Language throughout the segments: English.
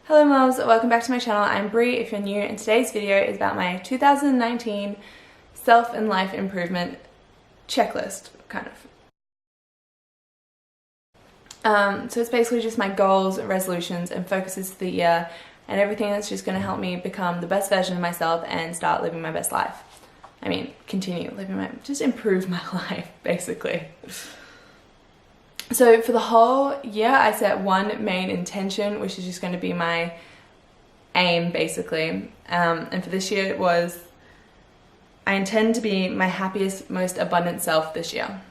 Hello moms, welcome back to my channel. I'm Brie if you're new, and today's video is about my 2019 self and life improvement checklist, kind of. So it's basically just my goals, resolutions, and focuses for the year, and everything that's just going to help me become the best version of myself and start living my best life. I mean, just improve my life, basically. So for the whole year, I set one main intention, which is just going to be my aim, basically. And for this year, it was, I intend to be my happiest, most abundant self this year.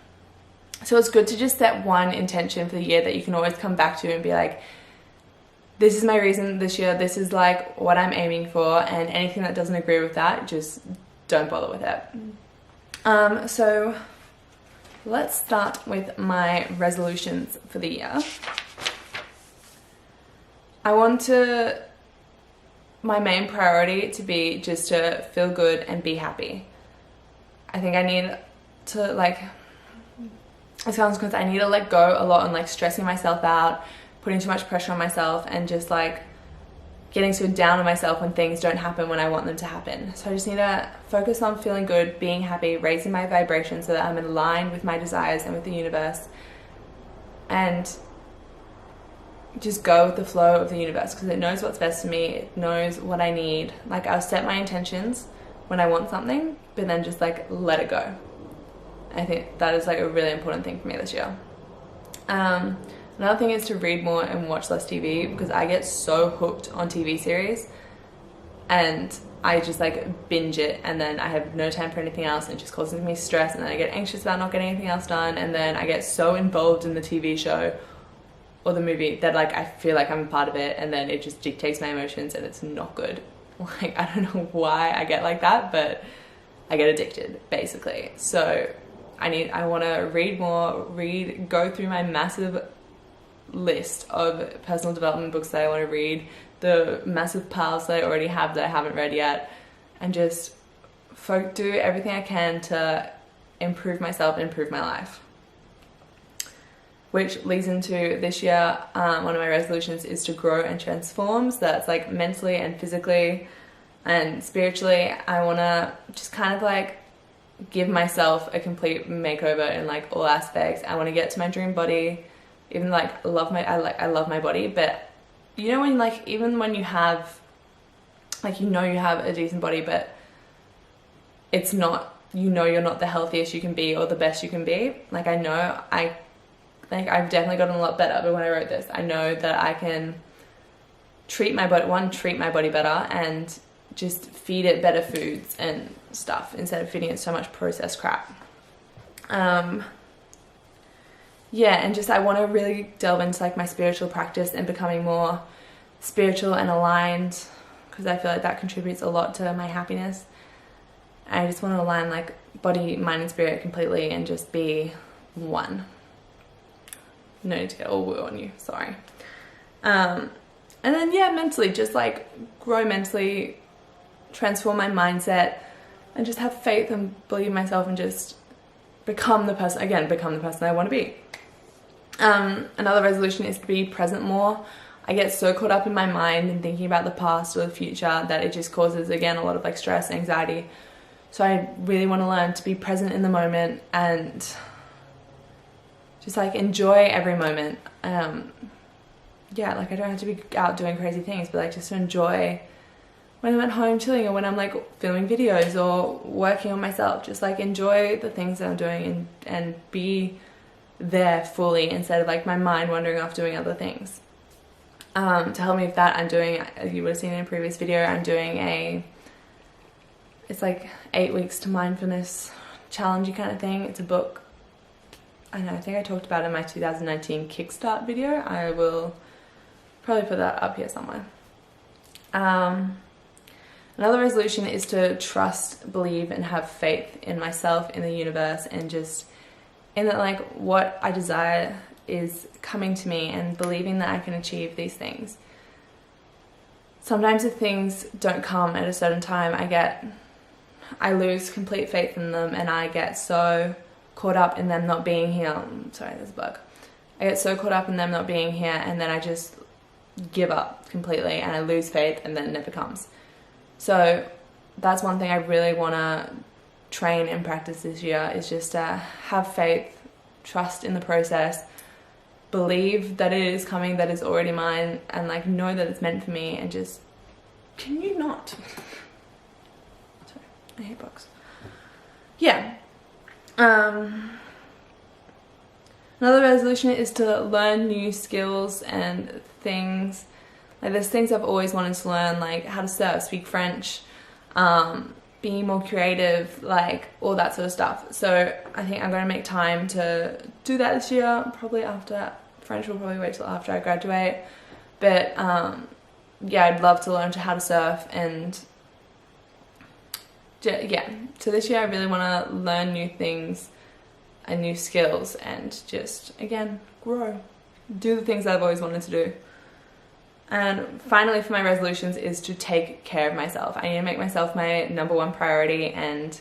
So it's good to just set one intention for the year that you can always come back to and be like, this is my reason this year, this is like what I'm aiming for, and anything that doesn't agree with that, just don't bother with it. So let's start with my resolutions for the year. I want my main priority to be just to feel good and be happy. I think I need to I need to let go a lot on stressing myself out, putting too much pressure on myself, and just getting so down on myself when things don't happen when I want them to happen. So I just need to focus on feeling good, being happy, raising my vibration so that I'm in line with my desires and with the universe, and just go with the flow of the universe because it knows what's best for me. It knows what I need. I'll set my intentions when I want something, but then just let it go. I think that is a really important thing for me this year. Another thing is to read more and watch less TV, because I get so hooked on TV series and I just binge it, and then I have no time for anything else, and it just causes me stress, and then I get anxious about not getting anything else done, and then I get so involved in the TV show or the movie that I feel like I'm a part of it, and then it just dictates my emotions, and it's not good. I don't know why I get like that, but I get addicted basically. So I want to read more, go through my massive list of personal development books that I want to read, the massive piles that I already have that I haven't read yet, and just do everything I can to improve myself and improve my life. Which leads into this year, one of my resolutions is to grow and transform. So that's mentally and physically and spiritually. I want to just give myself a complete makeover in all aspects. I want to get to my dream body. Even I love my body, but you know when even when you have you have a decent body, but it's not, you're not the healthiest you can be or the best you can be. I know I've definitely gotten a lot better, but when I wrote this, I know that I can treat my body better and just feed it better foods and stuff instead of feeding it so much processed crap. Yeah, and just I want to really delve into my spiritual practice and becoming more spiritual and aligned, because I feel like that contributes a lot to my happiness. I just want to align body, mind, and spirit completely and just be one. No need to get all woo on you, sorry. And then mentally, just grow mentally, transform my mindset, and just have faith and believe in myself, and just become the person I want to be. Another resolution is to be present more. I get so caught up in my mind and thinking about the past or the future that it just causes, again, a lot of stress and anxiety. So I really want to learn to be present in the moment and just enjoy every moment. I don't have to be out doing crazy things, but just to enjoy when I'm at home chilling, or when I'm filming videos or working on myself. Just enjoy the things that I'm doing and be there fully, instead of my mind wandering off doing other things. To help me with that, I'm doing, as you would have seen in a previous video, I'm doing it's 8 weeks to mindfulness challenge kind of thing. It's a book. I think I talked about it in my 2019 Kickstart video. I will probably put that up here somewhere. Another resolution is to trust, believe, and have faith in myself, in the universe, and just in that what I desire is coming to me, and believing that I can achieve these things. Sometimes if things don't come at a certain time, I lose complete faith in them, and I get so caught up in them not being here. Sorry, there's a bug. I get so caught up in them not being here, and then I just give up completely and I lose faith and then it never comes. So that's one thing I really want to train and practice this year, is just to have faith, trust in the process, believe that it is coming, that it's already mine, and like know that it's meant for me, and just, can you not? Sorry, I hate bugs. Yeah. Another resolution is to learn new skills and things. Like there's things I've always wanted to learn, like how to surf, speak French, being more creative, like all that sort of stuff. So I think I'm going to make time to do that this year, probably after. French will probably wait till after I graduate. But yeah, I'd love to learn how to surf, and yeah. So this year I really want to learn new things and new skills, and just, again, grow. Do the things that I've always wanted to do. And finally, for my resolutions is to take care of myself. I need to make myself my #1 priority, and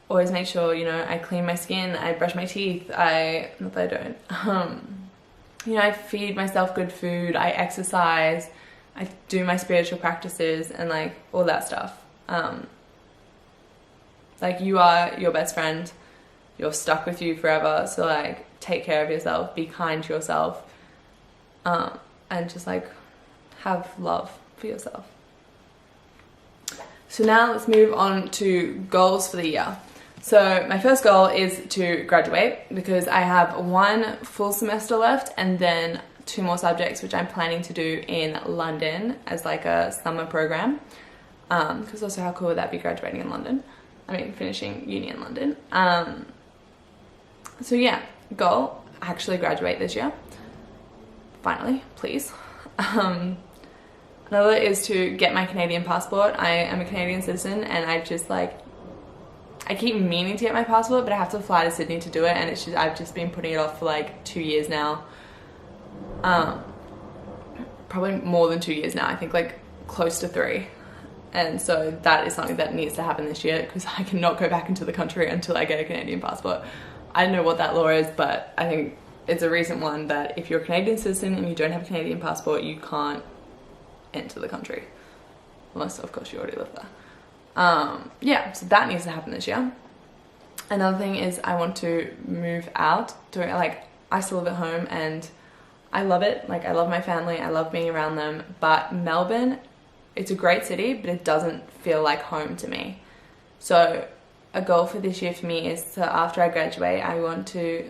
always make sure, you know, I clean my skin, I brush my teeth, not that I don't, you know, I feed myself good food, I exercise, I do my spiritual practices, and like all that stuff. Like, you are your best friend, you're stuck with you forever, so like take care of yourself, be kind to yourself, and just like have love for yourself. So now let's move on to goals for the year. So my first goal is to graduate, because I have 1 full semester left and then 2 more subjects which I'm planning to do in London as like a summer program. Because also, how cool would that be, graduating in London? I mean, finishing uni in London. So yeah, goal, actually graduate this year. Finally, please. Another is to get my Canadian passport. I am a Canadian citizen, and I keep meaning to get my passport, but I have to fly to Sydney to do it, and it's just, I've just been putting it off for like 2 years now. Probably more than 2 years now, I think like close to 3. And so that is something that needs to happen this year, because I cannot go back into the country until I get a Canadian passport. I don't know what that law is, but I think it's a recent one that if you're a Canadian citizen and you don't have a Canadian passport, you can't enter the country. Unless, of course, you already live there. Yeah, so that needs to happen this year. Another thing is I want to move out. Like, I still live at home and I love it. Like, I love my family, I love being around them, but Melbourne, it's a great city, but it doesn't feel like home to me. So a goal for this year for me is to, after I graduate, I want to,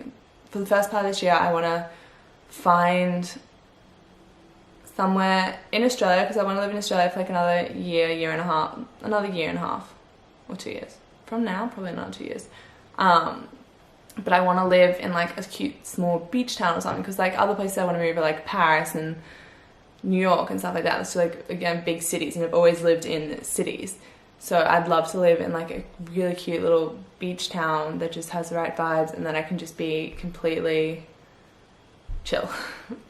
for the first part of this year, I want to find somewhere in Australia, because I want to live in Australia for like another year and a half, or 2 years. From now, probably another 2 years. But I want to live in like a cute small beach town or something, because like other places I want to move are like Paris and New York and stuff like that. So like, again, big cities, and I've always lived in cities. So I'd love to live in like a really cute little beach town that just has the right vibes, and then I can just be completely chill,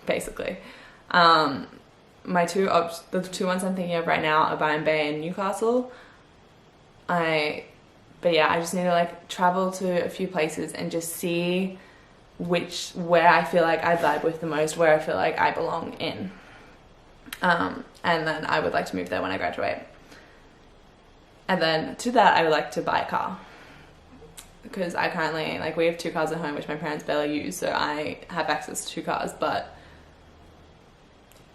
basically. The 2 ones I'm thinking of right now are Byron Bay and Newcastle. But yeah, I just need to like travel to a few places and just see where I feel like I vibe with the most, where I feel like I belong in. And then I would like to move there when I graduate. And then to that, I would like to buy a car, because I currently, like, we have 2 cars at home, which my parents barely use, so I have access to 2 cars. But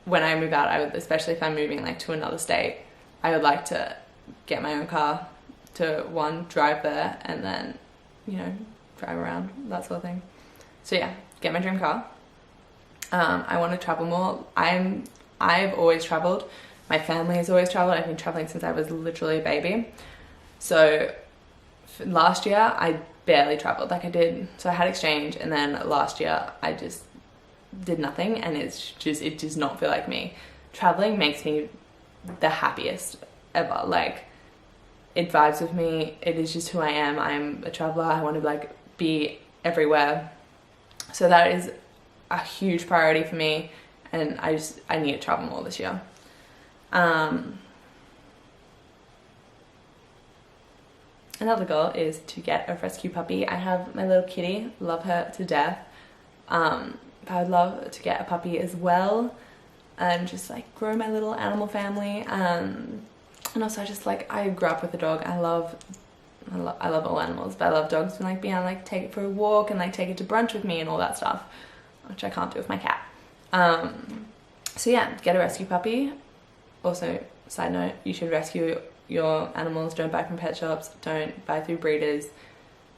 when I move out, I would, especially if I'm moving like to another state, I would like to get my own car to, one, drive there, and then, you know, drive around, that sort of thing. So yeah, get my dream car. I want to travel more. I've always traveled. My family has always traveled. I've been traveling since I was literally a baby. So last year I barely traveled. Like, I did, so I had exchange, and then last year I just did nothing, and it does not feel like me. Traveling makes me the happiest ever. Like, it vibes with me. It is just who I am. I'm a traveler. I want to like be everywhere. So that is a huge priority for me, and I need to travel more this year. Another goal is to get a rescue puppy. I have my little kitty, love her to death. I would love to get a puppy as well and just like grow my little animal family. And also I grew up with a dog. I love all animals, but I love dogs and like being able to like take it for a walk and like take it to brunch with me and all that stuff, which I can't do with my cat. So yeah, get a rescue puppy. Also, side note, you should rescue your animals. Don't buy from pet shops, don't buy through breeders,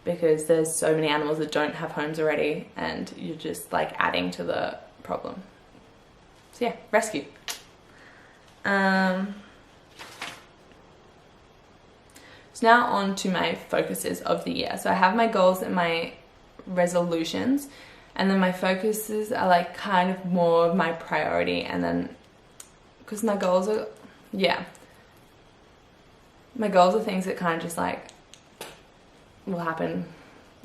because there's so many animals that don't have homes already and you're just like adding to the problem. So yeah, rescue. So now on to my focuses of the year. So I have my goals and my resolutions, and then my focuses are like kind of more of my priority. And then because my goals are things that kind of just like will happen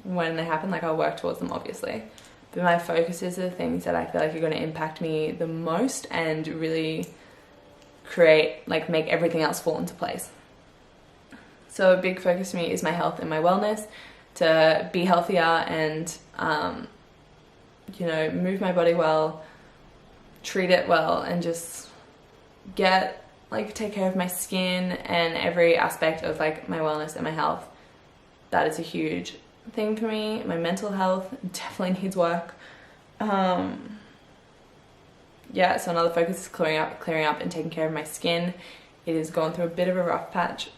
when they happen. Like I'll work towards them obviously, but my focuses are things that I feel like are going to impact me the most and really make everything else fall into place. So a big focus for me is my health and my wellness, to be healthier and move my body well, treat it well, and just take care of my skin and every aspect of like my wellness and my health. That is a huge thing for me. My mental health definitely needs work. So another focus is clearing up and taking care of my skin. It has gone through a bit of a rough patch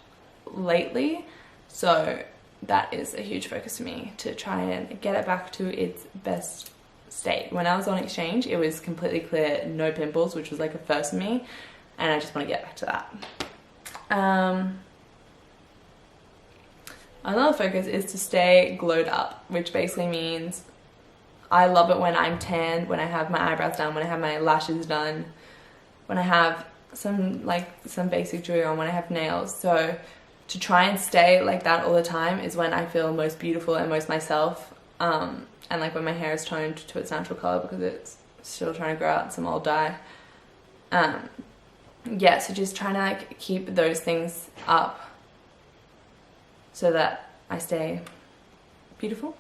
lately, so that is a huge focus for me, to try and get it back to its best state. When I was on exchange, it was completely clear, no pimples, which was like a first for me, and I just want to get back to that. Another focus is to stay glowed up, which basically means I love it when I'm tan, when I have my eyebrows done, when I have my lashes done, when I have some basic jewelry on, when I have nails. So to try and stay like that all the time is when I feel most beautiful and most myself. And like when my hair is toned to its natural color, because it's still trying to grow out some old dye. So just trying to like keep those things up so that I stay beautiful.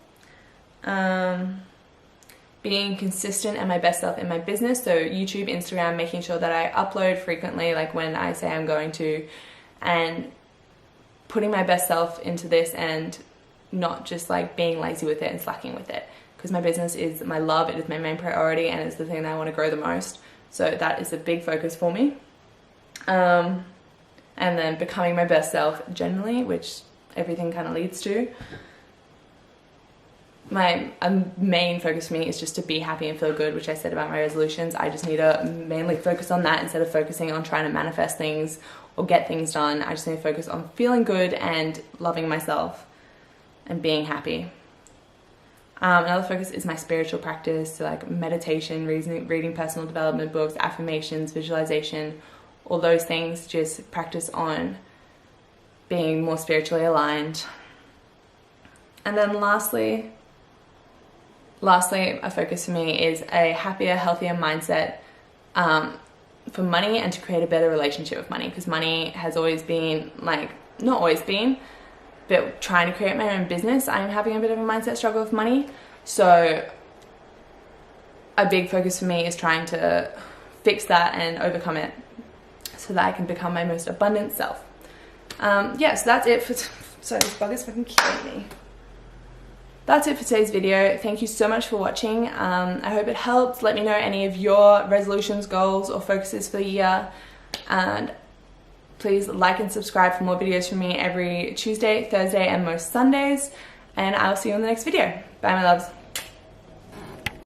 Being consistent and my best self in my business, so YouTube, Instagram, making sure that I upload frequently, like when I say I'm going to, and putting my best self into this and not just like being lazy with it and slacking with it, because my business is my love, it is my main priority, and it's the thing that I want to grow the most. So that is a big focus for me. And then becoming my best self generally, which everything kind of leads to. My main focus for me is just to be happy and feel good, which I said about my resolutions. I just need to mainly focus on that instead of focusing on trying to manifest things or get things done. I just need to focus on feeling good and loving myself and being happy. Another focus is my spiritual practice, so like meditation, reading personal development books, affirmations, visualization, all those things. Just practice on being more spiritually aligned. And then lastly, a focus for me is a happier, healthier mindset for money, and to create a better relationship with money, because money has always been not always been, but trying to create my own business, I'm having a bit of a mindset struggle with money. So a big focus for me is trying to fix that and overcome it so that I can become my most abundant self. So that's it for sorry, this bug is fucking killing me. That's it for today's video. Thank you so much for watching. I hope it helped. Let me know any of your resolutions, goals, or focuses for the year. And please like and subscribe for more videos from me every Tuesday, Thursday, and most Sundays. And I'll see you in the next video. Bye, my loves.